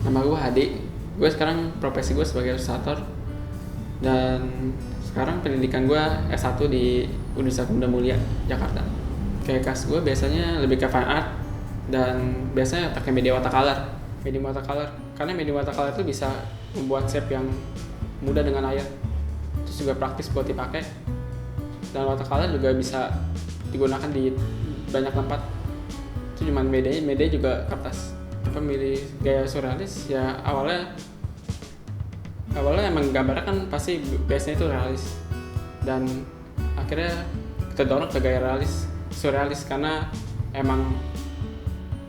Nama gue Hadi. Gue sekarang profesi gue sebagai ilustrator dan sekarang pendidikan gue S1 di Universitas Muda Mulia Jakarta. Kayak kelas gue biasanya lebih ke fine art dan biasanya pakai media watercolor. Karena media watercolor itu bisa membuat shape yang mudah dengan air. Terus juga praktis buat dipakai. Dan watercolor juga bisa digunakan di banyak tempat. Itu cuma media juga kertas. Pemilih gaya surrealis ya awalnya emang gambarnya kan pasti biasanya itu realis, dan akhirnya terdorong ke gaya surrealis karena emang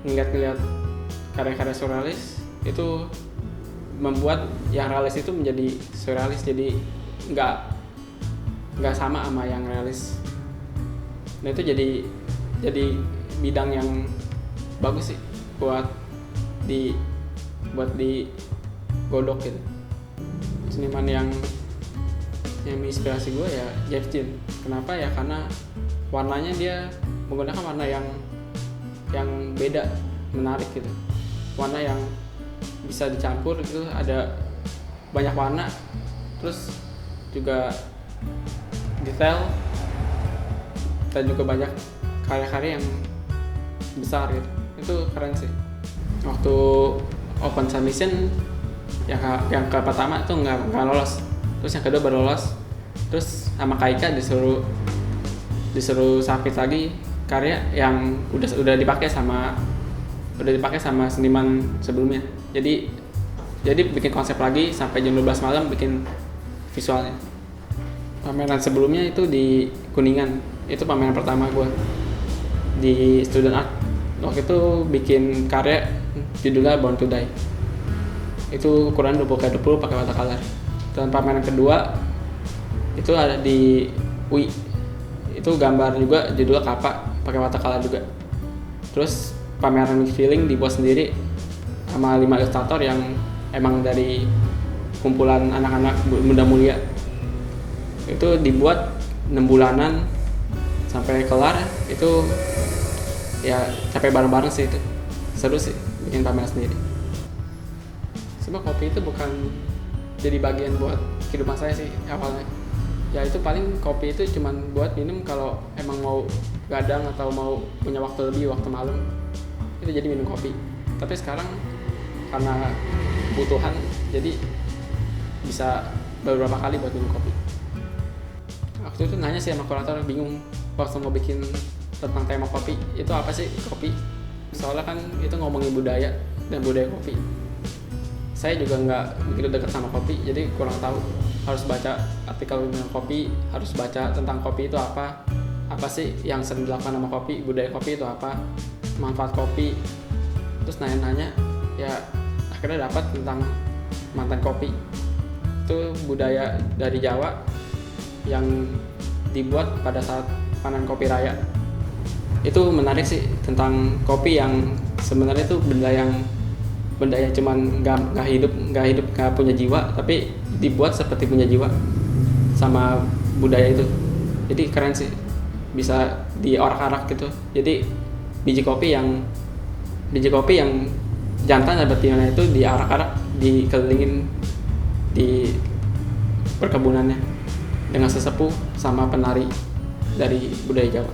ngeliat karya-karya surrealis itu membuat yang realis itu menjadi surrealis, jadi nggak sama yang realis. Nah itu jadi bidang yang bagus sih buat digodok gitu. Seniman yang menginspirasi gue ya Jeff Jean. Kenapa ya? Karena warnanya dia menggunakan warna yang beda, menarik gitu. Warna yang bisa dicampur gitu, ada banyak warna, terus juga detail dan juga banyak karya-karya yang besar gitu. Itu keren sih. Waktu open submission yang ke pertama tuh nggak lolos, terus yang kedua baru lolos, terus sama Kaika disuruh submit lagi karya yang udah dipakai sama seniman sebelumnya. Jadi bikin konsep lagi sampai jam 12 malam bikin visualnya. Pameran sebelumnya itu di Kuningan, itu pameran pertama gue di Student Art. Waktu itu bikin karya judulnya Born to Die. Itu ukuran 20x20 pakai watercolor. Dan pameran kedua itu ada di UI. Itu gambar juga judulnya Kappa pakai watercolor juga. Terus pameran mixed feeling dibuat sendiri sama 5 ilustrator yang emang dari kumpulan anak-anak muda mulia. Itu dibuat 6 bulanan sampai kelar. Itu ya capek bareng-bareng sih, itu seru sih bikin pameran sendiri. Sebab kopi itu bukan jadi bagian buat kehidupan saya sih awalnya. Ya itu paling kopi itu cuman buat minum kalau emang mau gadang atau mau punya waktu lebih, waktu malam itu jadi minum kopi. Tapi sekarang karena kebutuhan jadi bisa beberapa kali buat minum kopi. Waktu itu nanya sih sama kurator, bingung waktu mau bikin tentang tema kopi, itu apa sih kopi? Soalnya kan itu ngomongin budaya dan budaya kopi. Saya juga nggak begitu dekat sama kopi, jadi kurang tahu. Harus baca artikel tentang kopi, harus baca tentang kopi itu apa sih yang sering dilakukan sama kopi, budaya kopi itu apa, manfaat kopi. Terus nanya-nanya, ya akhirnya dapat tentang mantan kopi. Itu budaya dari Jawa yang dibuat pada saat panen kopi raya. Itu menarik sih tentang kopi yang sebenarnya itu benda yang cuman nggak hidup nggak punya jiwa, tapi dibuat seperti punya jiwa sama budaya itu. Jadi keren sih, bisa diorak-arak gitu. Jadi biji kopi yang jantan dan betina itu diarak-arak, dikelilingin di perkebunannya dengan sesepuh sama penari dari budaya Jawa.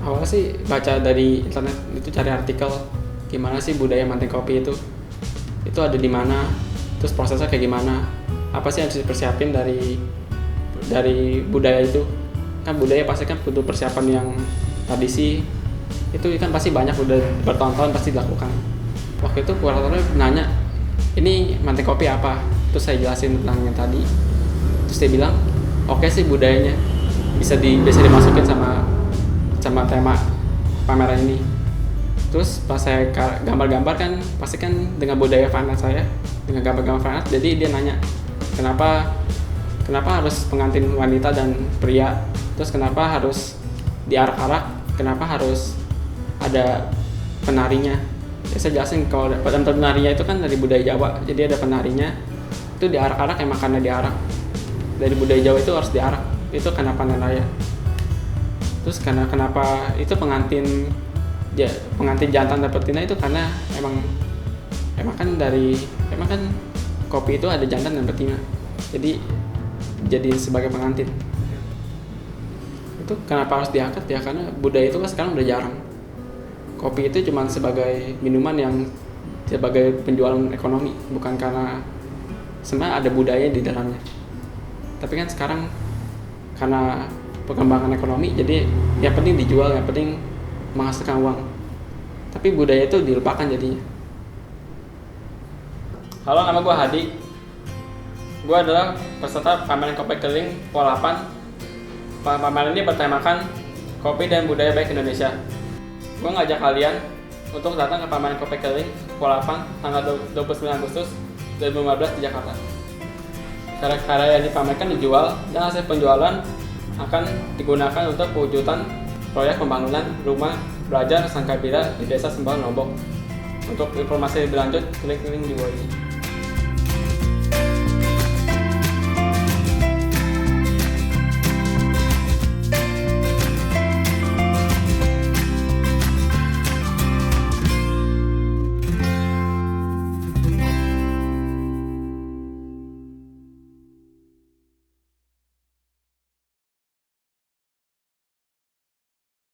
Awalnya sih baca dari internet, itu cari artikel gimana sih budaya mantan kopi itu ada di mana, terus prosesnya kayak gimana, apa sih yang harus dipersiapin dari budaya itu. Kan budaya pasti kan butuh persiapan yang tradisi itu kan pasti banyak, udah bertahun-tahun pasti dilakukan. Waktu itu kuratornya nanya, ini mantan kopi apa? Terus saya jelasin tentang yang tadi, terus dia bilang oke sih budayanya bisa dimasukin sama tema pameran ini. Terus pas saya gambar-gambar kan pasti kan dengan budaya fine art saya, dengan gambar-gambar fine art, jadi dia nanya kenapa harus pengantin wanita dan pria, terus kenapa harus diarak-arak, kenapa harus ada penarinya. Ya, saya jelasin kalau penarinya itu kan dari budaya Jawa, jadi ada penarinya itu diarak-arak emang karena diarak dari budaya Jawa, itu harus diarak, itu karena panen raya. Terus kenapa itu pengantin jantan dan betina itu karena emang emang kan kopi itu ada jantan dan betina, jadi sebagai pengantin. Itu kenapa harus diangkat ya, karena budaya itu kan sekarang udah jarang. Kopi itu cuma sebagai minuman yang sebagai penjualan ekonomi, bukan karena sebenarnya ada budaya di dalamnya. Tapi kan sekarang karena perkembangan ekonomi, jadi yang penting dijual, yang penting menghasilkan uang. Tapi budaya itu dilupakan jadinya. Halo, nama gue Hadi. Gue adalah peserta pameran kopi keliling PO8. Pameran ini bertemakan kopi dan budaya baik Indonesia. Gue ngajak kalian untuk datang ke pameran kopi keliling PO8 tanggal 29 Agustus 2015 di Jakarta. Karya-karya yang dipamerkan dijual dan hasil penjualan akan digunakan untuk pewujudan proyek pembangunan rumah belajar Sangkabira di Desa Sembalang, Lombok. Untuk informasi lebih lanjut, klik link di bawah ini.